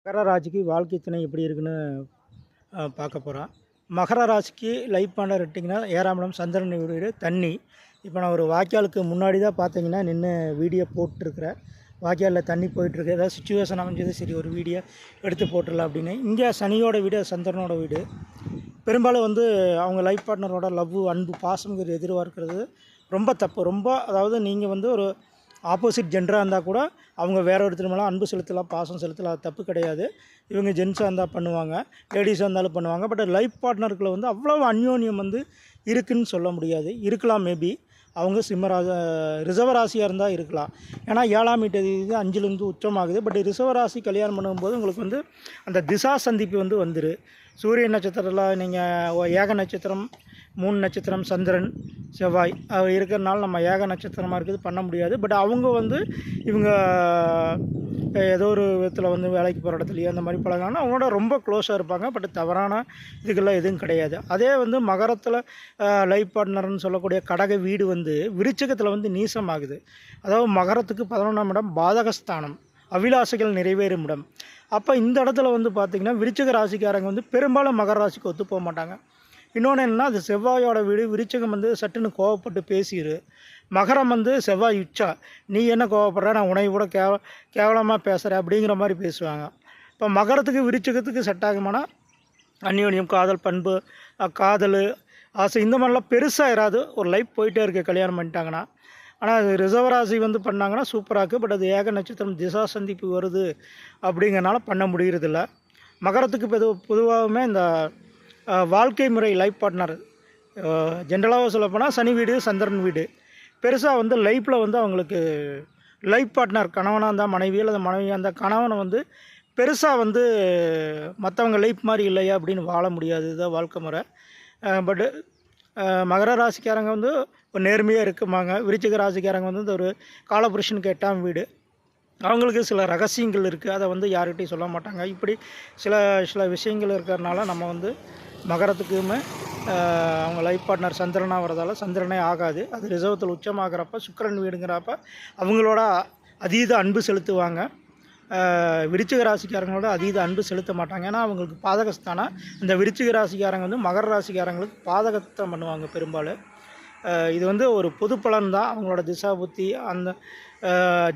மகர ராசிக்கு வாழ்க்கை துணை எப்படி இருக்குன்னு பார்க்க போகிறோம். மகர ராசிக்கு லைஃப் பார்ட்னர் எடுத்திங்கன்னா 7ஆம் இடம் சந்திரன் வீடு தண்ணி. இப்போ நான் ஒரு வாய்க்காலுக்கு முன்னாடி தான் பார்த்தீங்கன்னா நின்று வீடியோ போட்டிருக்கிறேன். வாய்க்காலில் தண்ணி போயிட்டுருக்கு. ஏதாவது சுச்சுவேஷன் அமைஞ்சது, சரி ஒரு வீடியோ எடுத்து போட்டுடலாம் அப்படின்னு. இங்கே சனியோட வீடு, சந்திரனோட வீடு. பெரும்பாலும் அவங்க லைஃப் பார்ட்னரோட லவ், அன்பு, பாசம்ங்கிற எதிர்பார்க்கிறது ரொம்ப தப்பு. அதாவது நீங்கள் ஒரு ஆப்போசிட் ஜெண்டராக இருந்தால் கூட அவங்க வேறு ஒருத்தர் மேலே அன்பு செலுத்தலாம், பாசம் செலுத்தலாம், அது தப்பு கிடையாது. இவங்க ஜென்ஸாக இருந்தால் பண்ணுவாங்க, லேடிஸாக இருந்தாலும் பண்ணுவாங்க. பட் லைஃப் பார்ட்னருக்குள்ள அவ்வளோ அந்யோன்யம் இருக்குதுன்னு சொல்ல முடியாது. இருக்கலாம், மேபி அவங்க ரிசர்வராசியாக இருந்தால் இருக்கலாம். ஏன்னா 7ஆம் தேதி 5லேருந்து உச்சமாகுது. பட் ரிசர்வராசி கல்யாணம் பண்ணும்போது உங்களுக்கு அந்த திசா சந்திப்பு வந்துரு. சூரிய நட்சத்திரத்தில் நீங்கள் ஏக நட்சத்திரம், 3 நட்சத்திரம், சந்திரன், செவ்வாய் இருக்கிறனால நம்ம ஏக நட்சத்திரமாக இருக்குது பண்ண முடியாது. பட் அவங்க இவங்க ஏதோ ஒரு விதத்தில் வேலைக்கு போகிற இடத்துலையோ அந்த மாதிரி பழகானா அவங்களோட ரொம்ப க்ளோஸாக இருப்பாங்க. பட் தவறான இதுக்கெல்லாம் எதுவும் கிடையாது. அதே மகரத்தில் லைஃப் பார்ட்னர்னு சொல்லக்கூடிய கடக வீடு விருச்சிகத்தில் நீசமாகுது. அதாவது மகரத்துக்கு 11ஆம் இடம் பாதகஸ்தானம், அபிலாஷைகள் நிறைவேறும் இடம். அப்போ இந்த இடத்துல பார்த்திங்கன்னா விருச்சிக ராசிக்காரங்க பெரும்பாலும் மகர ராசிக்கு ஒத்து போக மாட்டாங்க. இன்னொன்று என்னென்னா, அது செவ்வாயோட வீடு. விருச்சிகம் சட்டுன்னு கோவப்பட்டு பேசிடு. மகரம் செவ்வாய் உச்சா, நீ என்ன கோவப்படுற, நான் உனையை கூட கேவலமாக பேசுகிறேன் அப்படிங்கிற மாதிரி பேசுவாங்க. இப்போ மகரத்துக்கு விருச்சிகத்துக்கு செட் ஆகுமானா அந்யோன்யம், காதல், பண்பு, காதல், ஆசை இந்த மாதிரிலாம் பெருசாக இராது. ஒரு லைஃப் போயிட்டே இருக்குது கல்யாணம் பண்ணிட்டாங்கன்னா. ஆனால் அது ரிசர்வராசி பண்ணாங்கன்னா சூப்பராக இருக்குது. பட் அது ஏக நட்சத்திரம் திசா சந்திப்பு வருது அப்படிங்கிறனால பண்ண முடிகிறதில்ல. மகரத்துக்கு பொதுவாகவுமே இந்த வாழ்க்கை முறை லைஃப் பார்ட்னர் ஜென்ரலாக சொல்லப்போனால் சனி வீடு, சந்திரன் வீடு. பெருசாக லைஃப்பில் அவங்களுக்கு லைஃப் பார்ட்னர் கணவனாக இருந்தால் மனைவி, அல்லது மனைவியாக இருந்தால் கணவனை பெருசாக மற்றவங்க லைஃப் மாதிரி இல்லையா அப்படின்னு வாழ முடியாது. இதுதான் வாழ்க்கை முறை. பட்டு மகர ராசிக்காரங்க ஒரு நேர்மையாக இருக்குமாங்க. விருச்சிக ராசிக்காரங்க இந்த ஒரு காலபுருஷனுக்கு 8ஆம் வீடு. அவங்களுக்கு சில ரகசியங்கள் இருக்குது. அதை யார்கிட்டையும் சொல்ல மாட்டாங்க. இப்படி சில விஷயங்கள் இருக்கிறதுனால நம்ம மகரத்துக்குமே அவங்க லைஃப் பார்ட்னர் சந்திரனாக வரதால் சந்திரனே ஆகாது. அது ரிசர்வத்தில் உச்சமாகிறப்ப சுக்கிரன் வீடுங்கிறப்ப அவங்களோட அதீத அன்பு செலுத்துவாங்க. விருச்சிக ராசிக்காரங்களோட அதீத அன்பு செலுத்த மாட்டாங்க. ஏன்னா அவங்களுக்கு பாதகஸ்தானம். அந்த விருச்சிக ராசிக்காரங்க மகர ராசிக்காரங்களுக்கு பாதகத்தை பண்ணுவாங்க பெரும்பாலும். இது ஒரு பொது பலன் தான். அவங்களோட திசா புத்தி, அந்த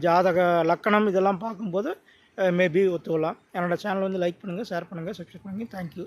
ஜாதக லக்கணம் இதெல்லாம் பார்க்கும்போது மேபி ஒத்துக்கலாம். என்னோடய சேனல் லைக் பண்ணுங்கள், ஷேர் பண்ணுங்கள், சப்ஸ்கிரைப் பண்ணுங்கள். தேங்க்யூ.